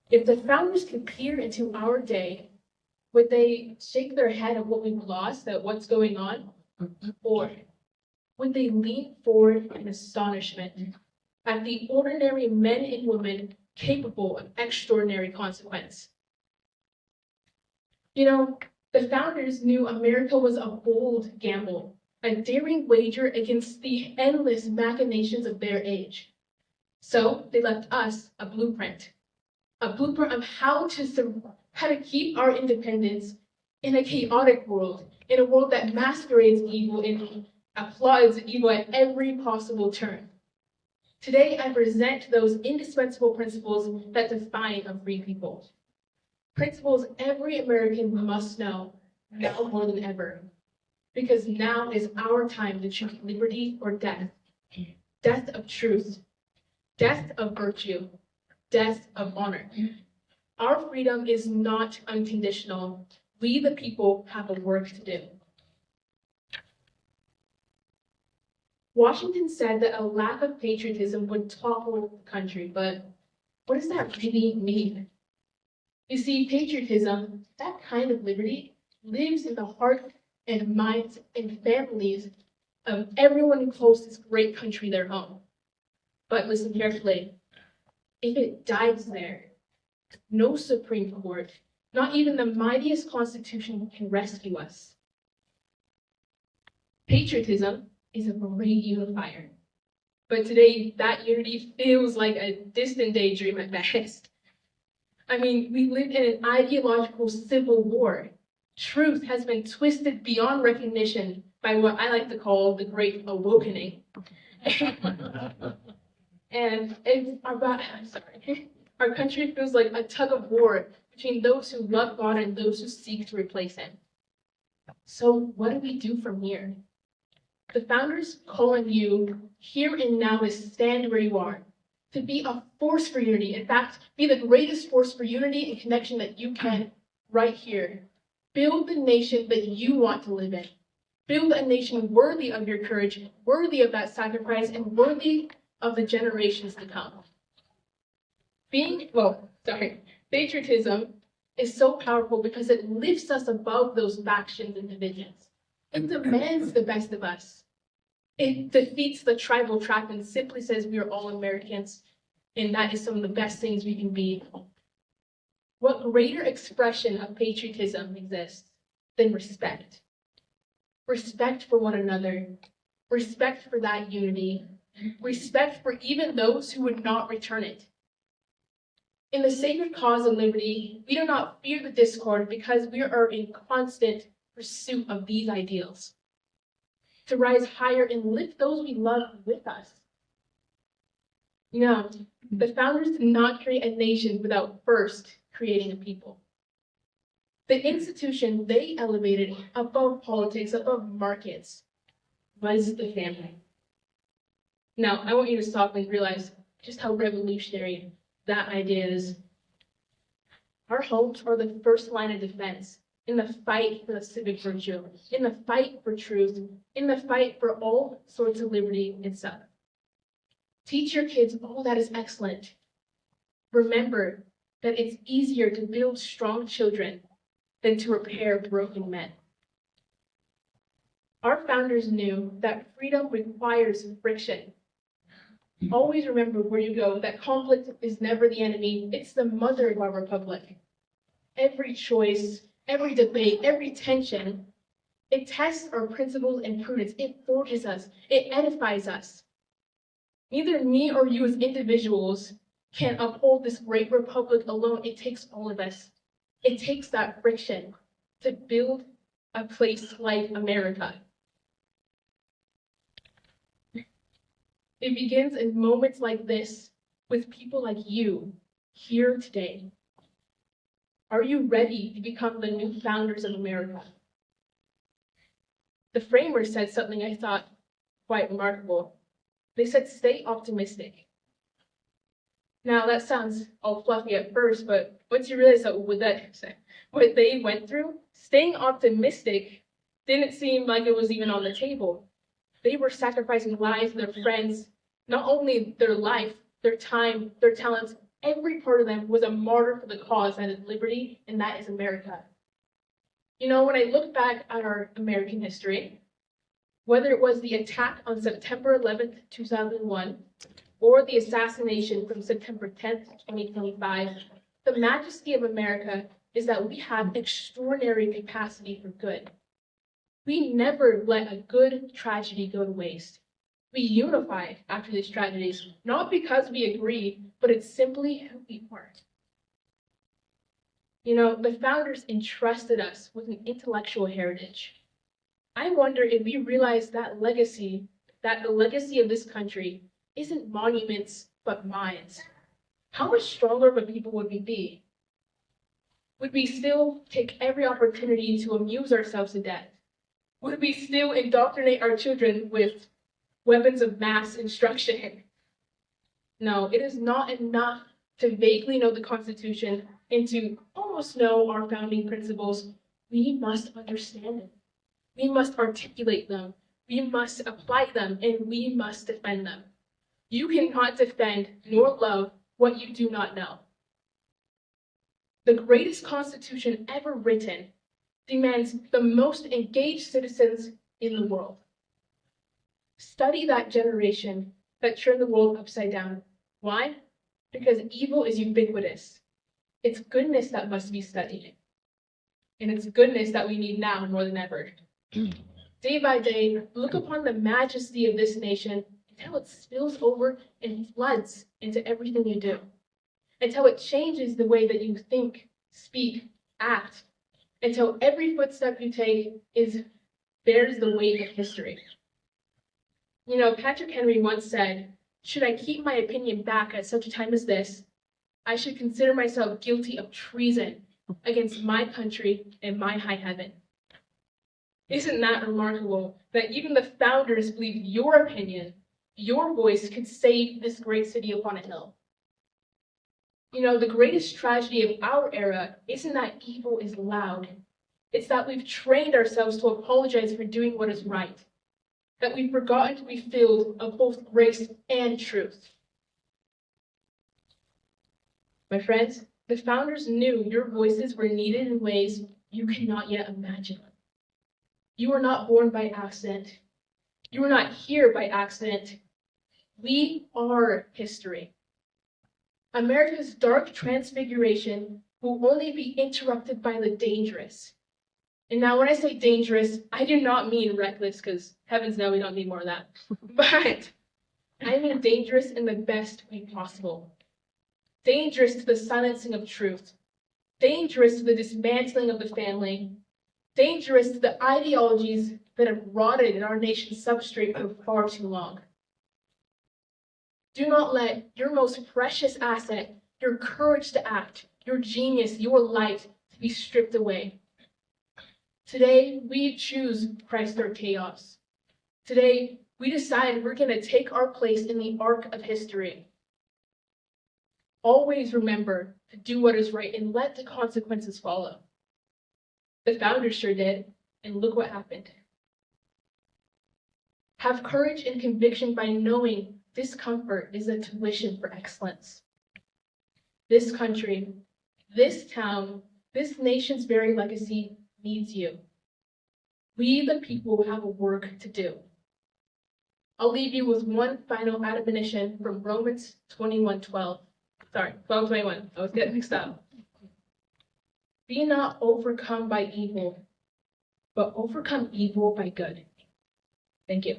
If the founders could peer into our day, would they shake their head at what we've lost, at what's going on? Or would they lean forward in astonishment at the ordinary men and women capable of extraordinary consequence? You know, the founders knew America was a bold gamble, a daring wager against the endless machinations of their age. So they left us a blueprint of how to keep our independence in a chaotic world, in a world that masquerades evil and applauds evil at every possible turn. Today, I present those indispensable principles that define a free people. Principles every American must know now more than ever, because now is our time to choose liberty or death, death of truth, death of virtue, death of honor. Our freedom is not unconditional. We, the people, have a work to do. Washington said that a lack of patriotism would topple the country, but what does that really mean? You see, patriotism, that kind of liberty, lives in the heart and minds and families of everyone who calls this great country their home. But listen carefully, if it dies there, no Supreme Court, not even the mightiest Constitution can rescue us. Patriotism is a great unifier, but today that unity feels like a distant daydream at best. I mean, we live in an ideological civil war. Truth has been twisted beyond recognition by what I like to call the Great Awakening. And our country feels like a tug of war between those who love God and those who seek to replace him. So what do we do from here? The founders call on you here and now to stand where you are, to be a force for unity. In fact, be the greatest force for unity and connection that you can right here. Build the nation that you want to live in. Build a nation worthy of your courage, worthy of that sacrifice, and worthy of the generations to come. Patriotism is so powerful because it lifts us above those factions and divisions. It demands the best of us. It defeats the tribal trap and simply says we are all Americans, and that is some of the best things we can be. What greater expression of patriotism exists than respect? Respect for one another, respect for that unity, respect for even those who would not return it. In the sacred cause of liberty, we do not fear the discord because we are in constant pursuit of these ideals. To rise higher and lift those we love with us. You know, the founders did not create a nation without first creating a people. The institution they elevated above politics, above markets, was the family. Now, I want you to stop and realize just how revolutionary that idea is. Our homes are the first line of defense in the fight for the civic virtue, in the fight for truth, in the fight for all sorts of liberty itself. Teach your kids all that is excellent. Remember that it's easier to build strong children than to repair broken men. Our founders knew that freedom requires friction. Always remember where you go, that conflict is never the enemy, it's the mother of our republic. Every choice, every debate, every tension, it tests our principles and prudence, it forges us, it edifies us. Neither me or you as individuals can uphold this great republic alone. It takes all of us. It takes that friction to build a place like America. It begins in moments like this with people like you here today. Are you ready to become the new founders of America? The framers said something I thought quite remarkable. They said, stay optimistic. Now that sounds all fluffy at first, but once you realize that what they went through, staying optimistic didn't seem like it was even on the table. They were sacrificing lives of their friends, not only their life, their time, their talents, every part of them was a martyr for the cause that is liberty, and that is America. You know, when I look back at our American history, whether it was the attack on September 11th, 2001, or the assassination from September 10th, 2025, the majesty of America is that we have extraordinary capacity for good. We never let a good tragedy go to waste. We unified after these tragedies, not because we agreed, but it's simply who we are. You know, the founders entrusted us with an intellectual heritage. I wonder if we realize that the legacy of this country isn't monuments, but minds. How much stronger of a people would we be? Would we still take every opportunity to amuse ourselves to death? Would we still indoctrinate our children with weapons of mass instruction? No, it is not enough to vaguely know the Constitution and to almost know our founding principles. We must understand them. We must articulate them. We must apply them, and we must defend them. You cannot defend nor love what you do not know. The greatest Constitution ever written demands the most engaged citizens in the world. Study that generation that turned the world upside down. Why? Because evil is ubiquitous. It's goodness that must be studied. And it's goodness that we need now more than ever. Day by day, look upon the majesty of this nation until it spills over and floods into everything you do. Until it changes the way that you think, speak, act. Until every footstep you take bears the weight of history. You know, Patrick Henry once said, "Should I keep my opinion back at such a time as this, I should consider myself guilty of treason against my country and my high heaven." Isn't that remarkable that even the founders believed your opinion, your voice could save this great city upon a hill? You know, the greatest tragedy of our era isn't that evil is loud. It's that we've trained ourselves to apologize for doing what is right. That we've forgotten to be filled of both grace and truth. My friends, the founders knew your voices were needed in ways you cannot yet imagine. You were not born by accident. You were not here by accident. We are history. America's dark transfiguration will only be interrupted by the dangerous. And now when I say dangerous, I do not mean reckless, because heavens no, we don't need more of that. But I mean dangerous in the best way possible. Dangerous to the silencing of truth. Dangerous to the dismantling of the family. Dangerous to the ideologies that have rotted in our nation's substrate for far too long. Do not let your most precious asset, your courage to act, your genius, your light, to be stripped away. Today, we choose Christ or chaos. Today, we decide we're going to take our place in the arc of history. Always remember to do what is right and let the consequences follow. The founders sure did, and look what happened. Have courage and conviction by knowing discomfort is a tuition for excellence. This country, this town, this nation's very legacy needs you. We, the people, have a work to do. I'll leave you with one final admonition from Romans 12:21. I was getting mixed up. Be not overcome by evil, but overcome evil by good. Thank you.